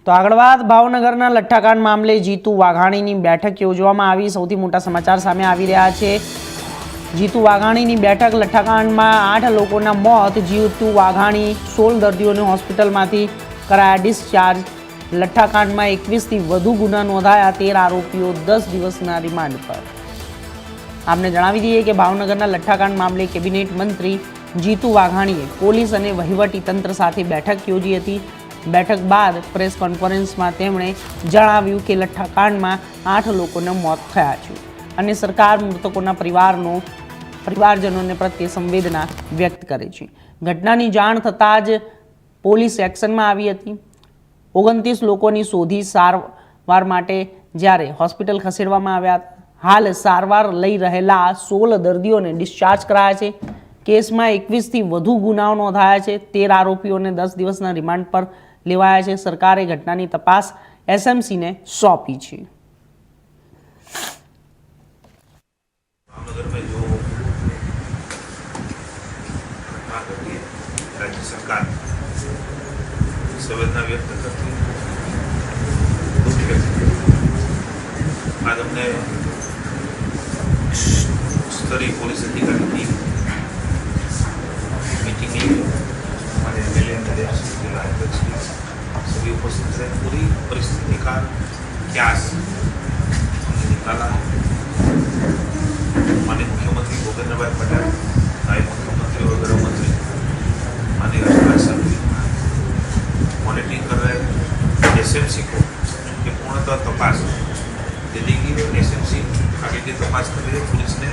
તો આગળ વાત ભાવનગરના લઠ્ઠાકાંડ મામલે જીતુ વાઘાણીની બેઠક યોજવામાં આવી। સૌથી મોટા સમાચાર સામે આવી રહ્યા છે। જીતુ વાઘાણીની બેઠક, લઠ્ઠાકાંડમાં 8 લોકોના મોત, જીતુ વાઘાણી 16 દર્દીઓને હોસ્પિટલમાંથી કરાયા ડિસ્ચાર્જ। લઠ્ઠાકાંડમાં 21થી વધુ ગુના નોંધાયા, 13 આરોપીઓ 10 દિવસના રિમાન્ડ પર। આપને જણાવી દઈએ કે ભાવનગરના લઠ્ઠાકાંડ મામલે કેબિનેટ મંત્રી જીતુ વાઘાણીએ પોલીસ અને વહીવટી તંત્ર સાથે બેઠક યોજી હતી। બેઠક બાદ પ્રેસ કોન્ફરન્સમાં તેમણે જણાવ્યું કે લઠ્ઠાકાંડમાં 8 લોકોના મોત થયા છે અને સરકાર મૃતકોના પરિવારજનોને પ્રત્યે સંવેદના વ્યક્ત કરે છે। ઘટનાની જાણ થતાં જ પોલીસ એક્શનમાં આવી હતી। 29 લોકોની શોધી સારવાર માટે જ્યારે હોસ્પિટલ ખસેડવામાં આવ્યા હતા। હાલ સારવાર લઈ રહેલા 16 દર્દીઓને ડિસ્ચાર્જ કરાયા છે। કેસમાં 21થી વધુ ગુનાઓ નોંધાયા છે। 13 આરોપીઓને 10 દિવસના રિમાન્ડ પર લેવાયા છે। સરકારે ઘટનાની તપાસ એસએમસીને સોંપી છે। भावनगर में जो घटना घटी है, राज्य सरकार संवेदना व्यक्त करती है, दुख व्यक्त करती है। आज हमने स्तरीय पुलिस अधिकारी की मीटिंग ली, हमारे एमएलए जिला अध्यक्ष सभी उपस्थित रहे। पूरी परिस्थिति का क्यास हमने निकाला है। माननीय मुख्यमंत्री भूपेंद्र भाई पटेल, नायब मुख्यमंत्री और गृह मंत्री माननीय हर्षराज साहब मॉनिटरिंग कर रहे हैं। एसएमसी को ये पूर्णतः तपास दे देगी और एसएमसी आगे की तपास कर रही है। पुलिस ने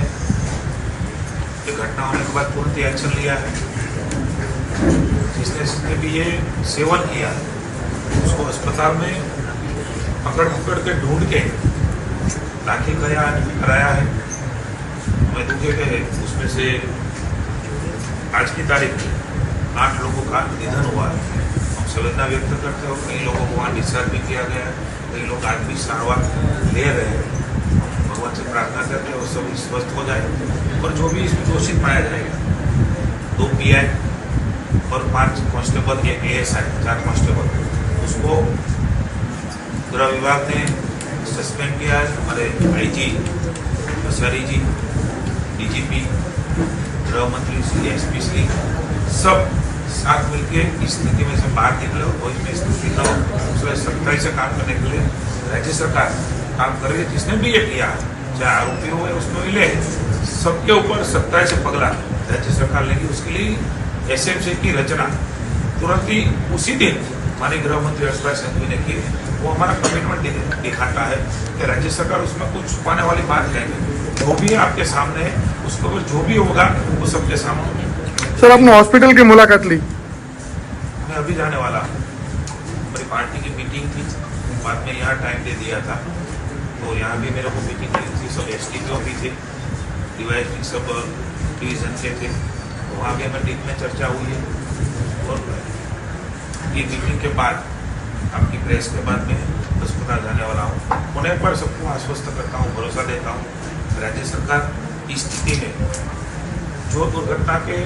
ये घटना होने के बाद तुरंत एक्शन लिया है। जिसने भी ये सेवन किया उसको अस्पताल में पकड़ के ढूंढ के दाखिल कराया है। मैं दुखे के उसमें से आज की तारीख में 8 लोगों का निधन हुआ है। हम संवेदना व्यक्त करते हैं और कई लोगों को वहाँ डिस्चार्ज भी किया गया है। कई लोग आज भी सारवार ले रहे हैं। भगवान से प्रार्थना करते हैं और सभी स्वस्थ हो जाए और जो भी इसमें दोषी पाया जाएगा, 2 PI और 5 कांस्टेबल, 1 ASI, 4 कांस्टेबल, उसको गृह विभाग ने सस्पेंड किया है। हमारे IG भंसारी जी, DGP, गृह मंत्री श्री, SP श्री, सब साथ मिलके इस स्थिति में से बाहर निकले और इसमें स्थिति न हो, सख्ताई से काम करने के लिए राज्य सरकार काम कर रही है। जिसने भी ये किया, चाहे आरोपी हो या उसको मिले, सबके ऊपर सख्ताई से पगला राज्य सरकार लेगी। उसके लिए एसएमसी की रचना तुरंत ही उसी दिन माननीय गृह मंत्री हर्षराज संघवी ने की। वो हमारा कमिटमेंट दिखाता है कि राज्य सरकार उसमें कुछ छुपाने वाली बात नहीं है। जो भी आपके सामने है उसको जो भी होगा वो सबके सामने। सर, आपने हॉस्पिटल की मुलाकात ली? मैं अभी जाने वाला हूँ। हमारी पार्टी की मीटिंग थी, बाद में यहाँ टाइम दे दिया था, तो यहाँ भी मेरे को मीटिंग की थी। सब STPO भी थे, DYSP सब डिवीजन के थे, तो वहाँ भी हमें डीप में चर्चा हुई है। और ये मीटिंग के बाद आपकी प्रेस के बाद में अस्पताल जाने वाला हूँ। होने पर सबको आश्वस्त करता हूँ, भरोसा देता हूँ। राज्य सरकार इस स्थिति में जो दुर्घटना के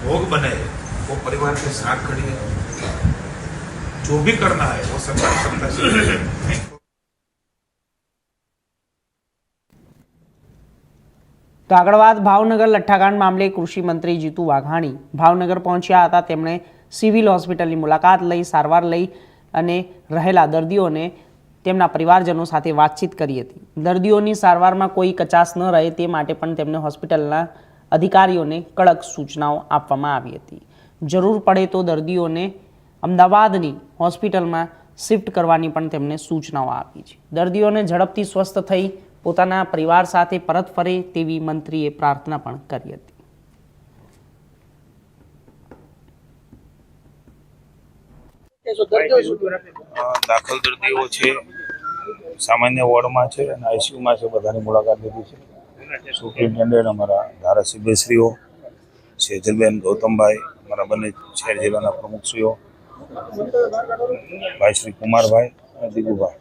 भोग बने हैं वो परिवार के साथ खड़ी है। जो भी करना है वो सरकार क्षमता से करेगी। તો આગળ વાત ભાવનગર લઠ્ઠાકાંડ મામલે કૃષિ મંત્રી જીતુ વાઘાણી ભાવનગર પહોંચ્યા હતા। તેમણે સિવિલ હોસ્પિટલની મુલાકાત લઈ, સારવાર લઈ અને રહેલા દર્દીઓને તેમના પરિવારજનો સાથે વાતચીત કરી હતી। દર્દીઓની સારવારમાં કોઈ કચાશ ન રહે તે માટે પણ તેમને હોસ્પિટલના અધિકારીઓને કડક સૂચનાઓ આપવામાં આવી હતી। જરૂર પડે તો દર્દીઓને અમદાવાદની હોસ્પિટલમાં શિફ્ટ કરવાની પણ તેમને સૂચનાઓ આપી છે। દર્દીઓને ઝડપથી સ્વસ્થ થઈ પોતાના પરિવાર સાથે પરત ફરે તેવી મંત્રીએ પ્રાર્થના પણ કરી હતી। દાખલ દર્દીઓ છે, સામાન્ય વોર્ડમાં છે અને આઈસીયુમાં છે, બધાની મુલાકાત લીધી છે। સુપ્રિન્ટેન્ડન્ટ અમારા ધારાસભ્યશ્રીઓ, સેજલબેન ગૌતમભાઈ, અમારા બંને શહેર જિલ્લાના પ્રમુખશ્રીઓ, ભાઈ શ્રી કુમારભાઈ અને દિગુભાઈ,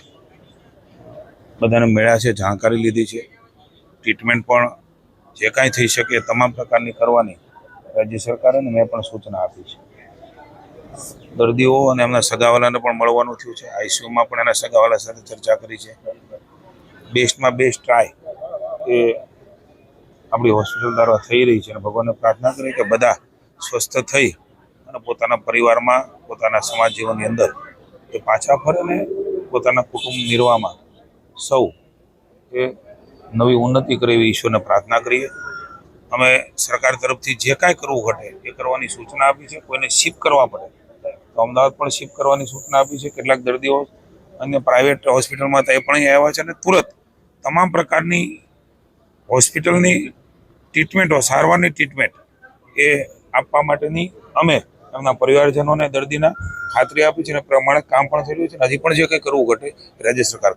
બધાને મળ્યા છે, જાણકારી લીધી છે। ટ્રીટમેન્ટ પણ જે કાંઈ થઈ શકે તમામ પ્રકારની કરવાની રાજ્ય સરકારે મેં પણ સૂચના આપી છે। દર્દીઓ અને એમના સગાવાલાને પણ મળવાનું થયું છે. આઈસીયુમાં પણ એના સગાવાલા સાથે ચર્ચા કરી છે. બેસ્ટમાં બેસ્ટ ટ્રાય એ આપણી હોસ્પિટલ દ્વારા થઈ રહી છે અને ભગવાનને પ્રાર્થના કરી કે બધા સ્વસ્થ થઈ અને પોતાના પરિવારમાં પોતાના સમાજ જીવનની અંદર એ પાછા ફરે ને પોતાના કુટુંબ નિર્વાહમાં સૌ એ નવી ઉન્નતિ કરે એવી ઈશ્વરને પ્રાર્થના કરીએ. અમે સરકાર તરફથી જે કાંઈ કરવું ઘટે એ કરવાની સૂચના આપી છે. કોઈને શિફ્ટ કરવા પડે તો અમદાવાદ પણ શિફ્ટ કરવાની સૂચના આપી છે. કેટલાક દર્દીઓ અન્ય પ્રાઇવેટ હોસ્પિટલમાં એ પણ અહીં આવ્યા છે અને તુરંત તમામ પ્રકારની હોસ્પિટલની ટ્રીટમેન્ટો સારવારની ટ્રીટમેન્ટ એ આપવા માટેની અમે એમના પરિવારજનોને દર્દીના ખાતરી આપી છે અને પ્રમાણે કામ પણ થઈ રહ્યું છે. હજી પણ જે કંઈ કરવું ઘટે રાજ્ય સરકાર